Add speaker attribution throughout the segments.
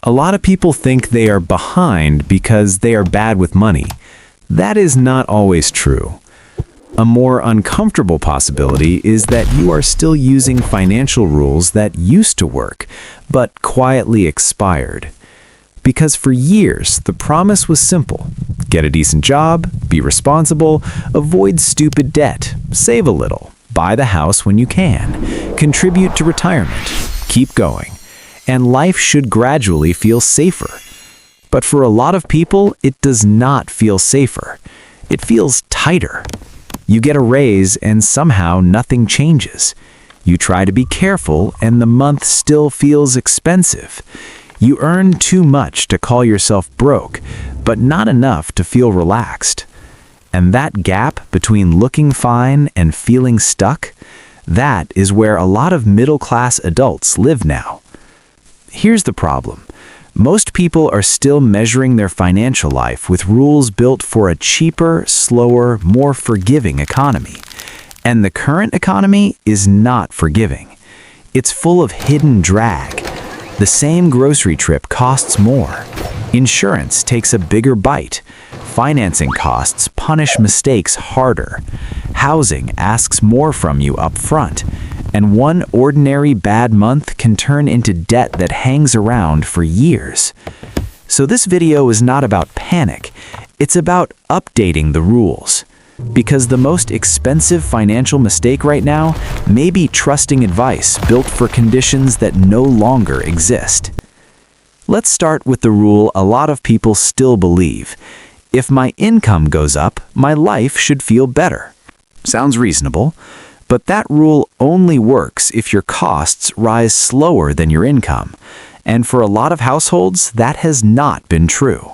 Speaker 1: A lot of people think they are behind because they are bad with money. That is not always true. A more uncomfortable possibility is that you are still using financial rules that used to work, but quietly expired. Because for years, the promise was simple. Get a decent job, be responsible, avoid stupid debt, save a little, buy the house when you can, contribute to retirement, keep going, and life should gradually feel safer. But for a lot of people, it does not feel safer. It feels tighter. You get a raise and somehow nothing changes. You try to be careful and the month still feels expensive. You earn too much to call yourself broke, but not enough to feel relaxed. And that gap between looking fine and feeling stuck, that is where a lot of middle-class adults live now. Here's the problem. Most people are still measuring their financial life with rules built for a cheaper, slower, more forgiving economy. And the current economy is not forgiving. It's full of hidden drag. The same grocery trip costs more. Insurance takes a bigger bite. Financing costs punish mistakes harder. Housing asks more from you up front. And one ordinary bad month can turn into debt that hangs around for years. So this video is not about panic. It's about updating the rules. Because the most expensive financial mistake right now may be trusting advice built for conditions that no longer exist. Let's start with the rule a lot of people still believe. If my income goes up, my life should feel better. Sounds reasonable, but that rule only works if your costs rise slower than your income. And for a lot of households, that has not been true.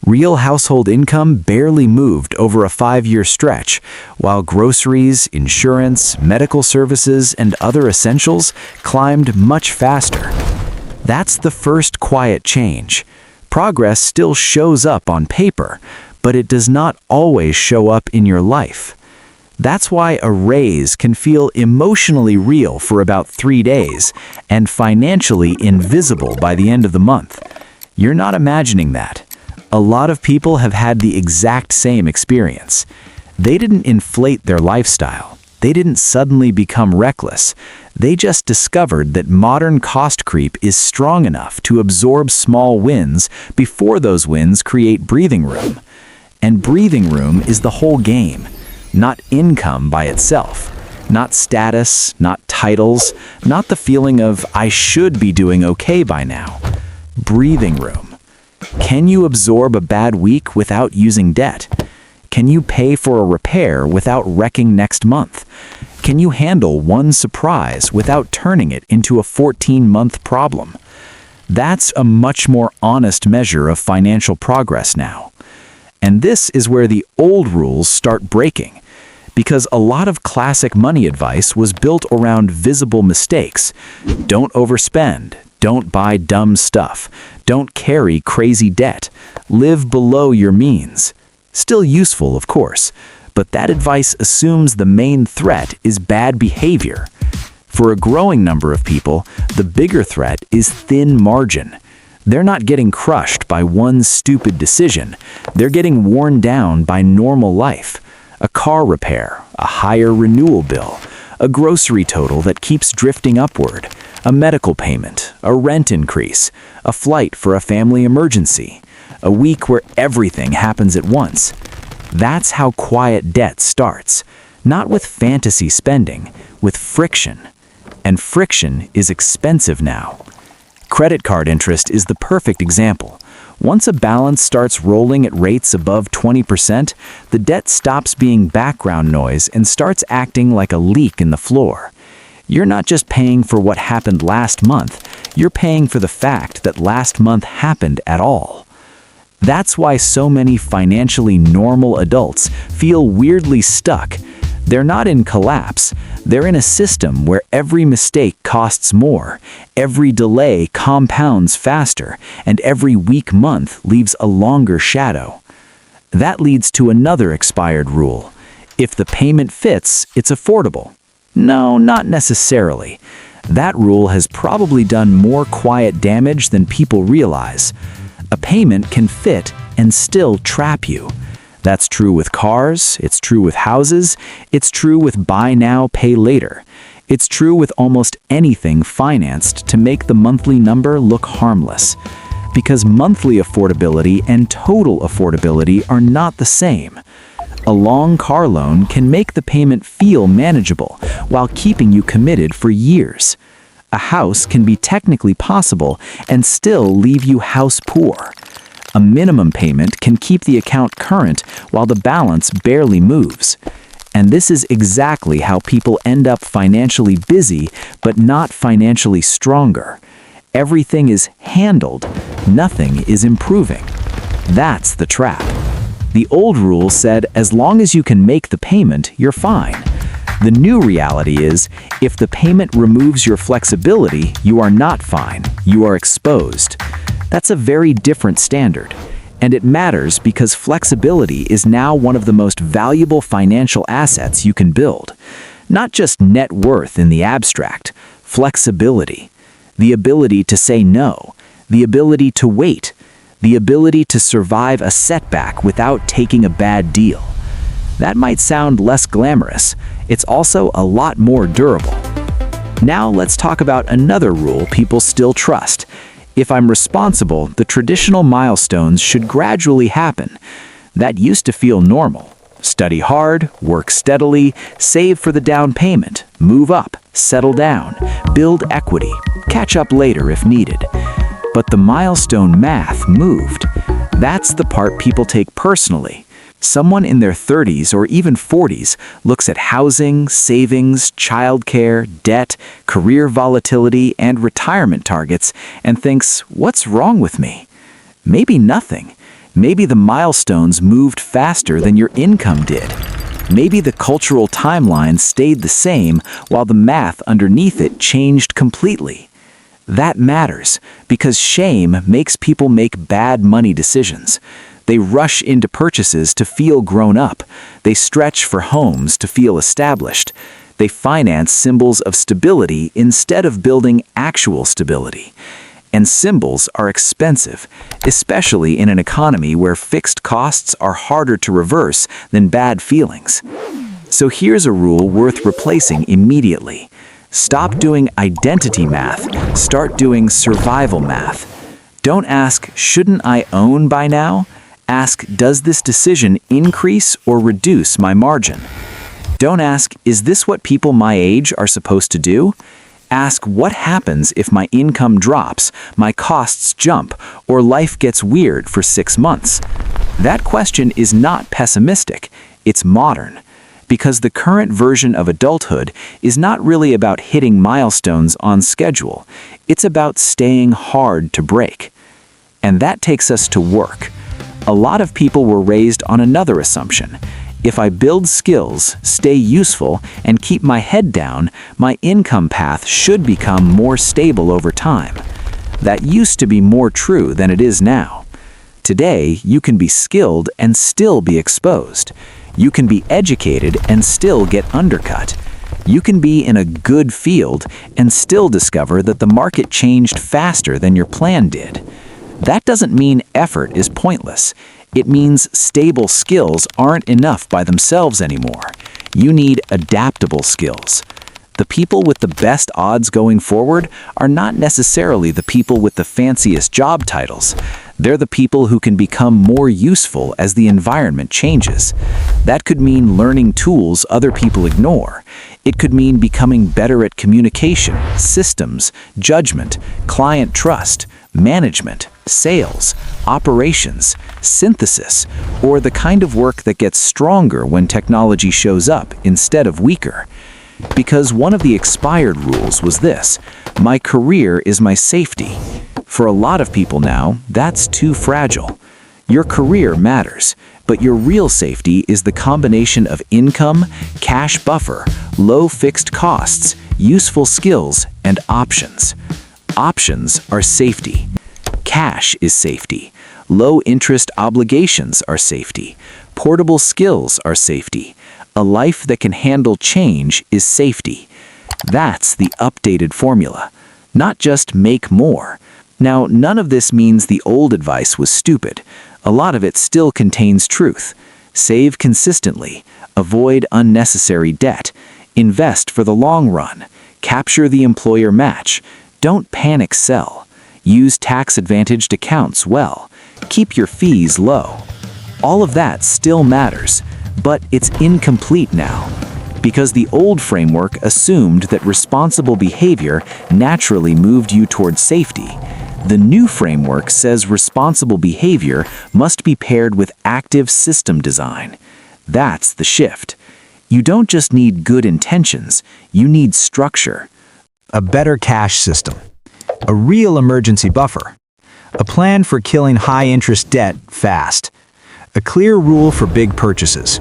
Speaker 1: Real household income barely moved over a 5-year stretch, while groceries, insurance, medical services, and other essentials climbed much faster. That's the first quiet change. Progress still shows up on paper, but it does not always show up in your life. That's why a raise can feel emotionally real for about 3 days and financially invisible by the end of the month. You're not imagining that. A lot of people have had the exact same experience. They didn't inflate their lifestyle. They didn't suddenly become reckless. They just discovered that modern cost creep is strong enough to absorb small wins before those wins create breathing room. And breathing room is the whole game, not income by itself. Not status, not titles, not the feeling of I should be doing okay by now. Breathing room. Can you absorb a bad week without using debt? Can you pay for a repair without wrecking next month? Can you handle one surprise without turning it into a 14-month problem? That's a much more honest measure of financial progress now. And this is where the old rules start breaking. Because a lot of classic money advice was built around visible mistakes. Don't overspend. Don't buy dumb stuff. Don't carry crazy debt. Live below your means. Still useful, of course, but that advice assumes the main threat is bad behavior. For a growing number of people, the bigger threat is thin margin. They're not getting crushed by one stupid decision. They're getting worn down by normal life. A car repair, a higher renewal bill, a grocery total that keeps drifting upward, a medical payment, a rent increase, a flight for a family emergency, a week where everything happens at once. That's how quiet debt starts, not with fantasy spending, with friction. And friction is expensive now. Credit card interest is the perfect example. Once a balance starts rolling at rates above 20%, the debt stops being background noise and starts acting like a leak in the floor. You're not just paying for what happened last month, you're paying for the fact that last month happened at all. That's why so many financially normal adults feel weirdly stuck. They're not in collapse, they're in a system where every mistake costs more, every delay compounds faster, and every weak month leaves a longer shadow. That leads to another expired rule. If the payment fits, it's affordable. No, not necessarily.
Speaker 2: That rule has probably done more quiet damage than people realize. A payment can fit and still trap you. That's true with cars, it's true with houses, it's true with buy now, pay later. It's true with almost anything financed to make the monthly number look harmless. Because monthly affordability and total affordability are not the same. A long car loan can make the payment feel manageable while keeping you committed for years. A house can be technically possible and still leave you house poor. A minimum payment can keep the account current while the balance barely moves. And this is exactly how people end up financially busy but not financially stronger. Everything is handled, nothing is improving. That's the trap. The old rule said as long as you can make the payment, you're fine. The new reality is, if the payment removes your flexibility, you are not fine, you are exposed. That's a very different standard. And it matters because flexibility is now one of the most valuable financial assets you can build. Not just net worth in the abstract, flexibility. The ability to say no, the ability to wait, the ability to survive a setback without taking a bad deal. That might sound less glamorous, it's also a lot more durable. Now let's talk about another rule people still trust. If I'm responsible, the traditional milestones should gradually happen. That used to feel normal. Study hard, work steadily, save for the down payment, move up, settle down, build equity, catch up later if needed. But the milestone math moved. That's the part people take personally. Someone in their 30s or even 40s looks at housing, savings, childcare, debt, career volatility, and retirement targets and thinks, what's wrong with me? Maybe nothing. Maybe the milestones moved faster than your income did. Maybe the cultural timeline stayed the same while the math underneath it changed completely. That matters because shame makes people make bad money decisions. They rush into purchases to feel grown up. They stretch for homes to feel established. They finance symbols of stability instead of building actual stability. And symbols are expensive, especially in an economy where fixed costs are harder to reverse than bad feelings. So here's a rule worth replacing immediately. Stop doing identity math, start doing survival math. Don't ask, shouldn't I own by now? Ask, does this decision increase or reduce my margin? Don't ask, is this what people my age are supposed to do? Ask, what happens if my income drops, my costs jump, or life gets weird for 6 months? That question is not pessimistic, it's modern. Because the current version of adulthood is not really about hitting milestones on schedule. It's about staying hard to break. And that takes us to work. A lot of people were raised on another assumption. If I build skills, stay useful, and keep my head down, my income path should become more stable over time. That used to be more true than it is now. Today, you can be skilled and still be exposed. You can be educated and still get undercut. You can be in a good field and still discover that the market changed faster than your plan did. That doesn't mean effort is pointless. It means stable skills aren't enough by themselves anymore. You need adaptable skills. The people with the best odds going forward are not necessarily the people with the fanciest job titles. They're the people who can become more useful as the environment changes. That could mean learning tools other people ignore. It could mean becoming better at communication, systems, judgment, client trust, management, sales, operations, synthesis, or the kind of work that gets stronger when technology shows up instead of weaker. Because one of the expired rules was this: my career is my safety. For a lot of people now, that's too fragile. Your career matters, but your real safety is the combination of income, cash buffer, low fixed costs, useful skills, and options. Options are safety. Cash is safety. Low interest obligations are safety. Portable skills are safety. A life that can handle change is safety. That's the updated formula, not just make more. Now, none of this means the old advice was stupid. A lot of it still contains truth. Save consistently, avoid unnecessary debt, invest for the long run, capture the employer match, don't panic sell, use tax-advantaged accounts well, keep your fees low. All of that still matters, but it's incomplete now, because the old framework assumed that responsible behavior naturally moved you toward safety. The new framework says responsible behavior must be paired with active system design. That's the shift. You don't just need good intentions, you need structure.
Speaker 1: A better cash system, a real emergency buffer, a plan for killing high-interest debt fast, a clear rule for big purchases,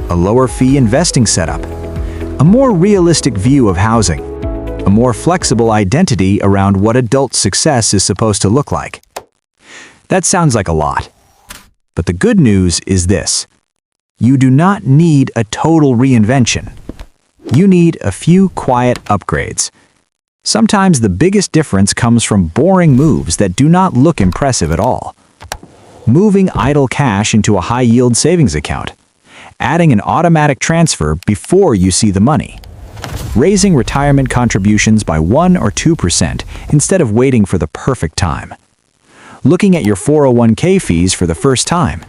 Speaker 1: a lower-fee investing setup, a more realistic view of housing, a more flexible identity around what adult success is supposed to look like. That sounds like a lot. But the good news is this. You do not need a total reinvention. You need a few quiet upgrades. Sometimes the biggest difference comes from boring moves that do not look impressive at all. Moving idle cash into a high-yield savings account. Adding an automatic transfer before you see the money. Raising retirement contributions by 1 or 2% instead of waiting for the perfect time. Looking at your 401k fees for the first time.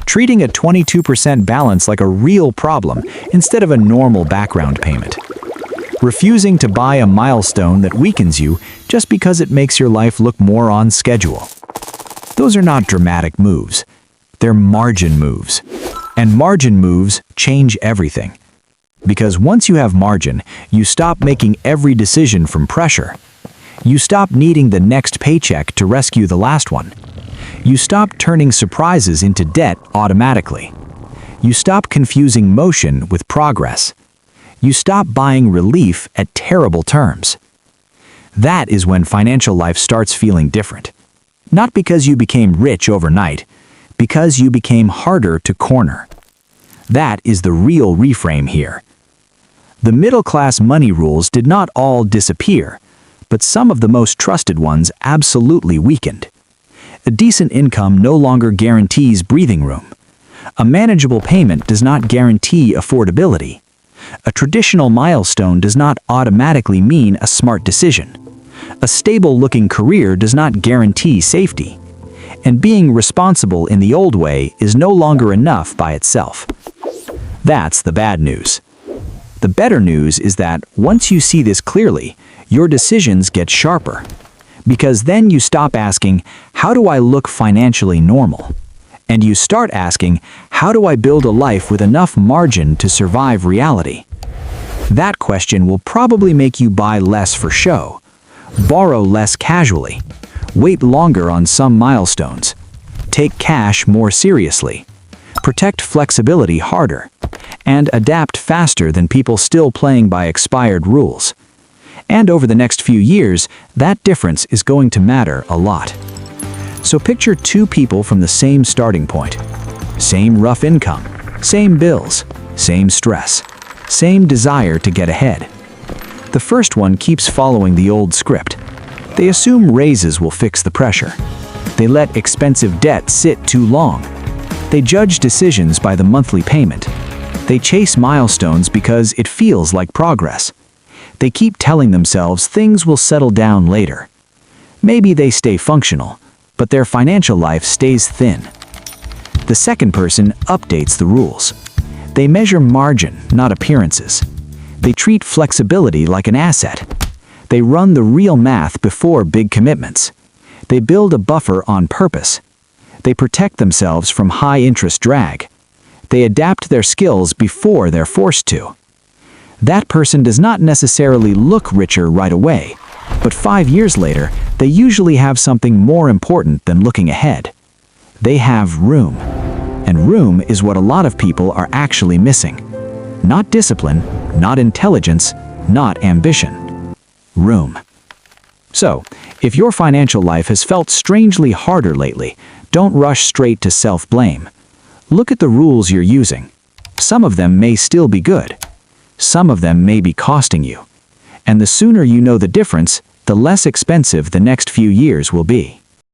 Speaker 1: Treating a 22% balance like a real problem instead of a normal background payment. Refusing to buy a milestone that weakens you just because it makes your life look more on schedule. Those are not dramatic moves. They're margin moves. And margin moves change everything. Because once you have margin, you stop making every decision from pressure. You stop needing the next paycheck to rescue the last one. You stop turning surprises into debt automatically. You stop confusing motion with progress. You stop buying relief at terrible terms. That is when financial life starts feeling different. Not because you became rich overnight, because you became harder to corner. That is the real reframe here. The middle-class money rules did not all disappear, but some of the most trusted ones absolutely weakened. A decent income no longer guarantees breathing room. A manageable payment does not guarantee affordability. A traditional milestone does not automatically mean a smart decision. A stable-looking career does not guarantee safety. And being responsible in the old way is no longer enough by itself. That's the bad news. The better news is that once you see this clearly, your decisions get sharper. Because then you stop asking, how do I look financially normal? And you start asking, how do I build a life with enough margin to survive reality? That question will probably make you buy less for show, borrow less casually, wait longer on some milestones, take cash more seriously, protect flexibility harder, and adapt faster than people still playing by expired rules. And over the next few years, that difference is going to matter a lot. So picture two people from the same starting point. Same rough income, same bills, same stress, same desire to get ahead. The first one keeps following the old script. They assume raises will fix the pressure. They let expensive debt sit too long. They judge decisions by the monthly payment. They chase milestones because it feels like progress. They keep telling themselves things will settle down later. Maybe they stay functional, but their financial life stays thin. The second person updates the rules. They measure margin, not appearances. They treat flexibility like an asset. They run the real math before big commitments. They build a buffer on purpose. They protect themselves from high-interest drag. They adapt their skills before they're forced to. That person does not necessarily look richer right away, but 5 years later, they usually have something more important than looking ahead. They have room. And room is what a lot of people are actually missing. Not discipline, not intelligence, not ambition. Room. So, if your financial life has felt strangely harder lately, don't rush straight to self-blame. Look at the rules you're using. Some of them may still be good. Some of them may be costing you.
Speaker 2: And the sooner you know the difference, the less expensive the next few years will be.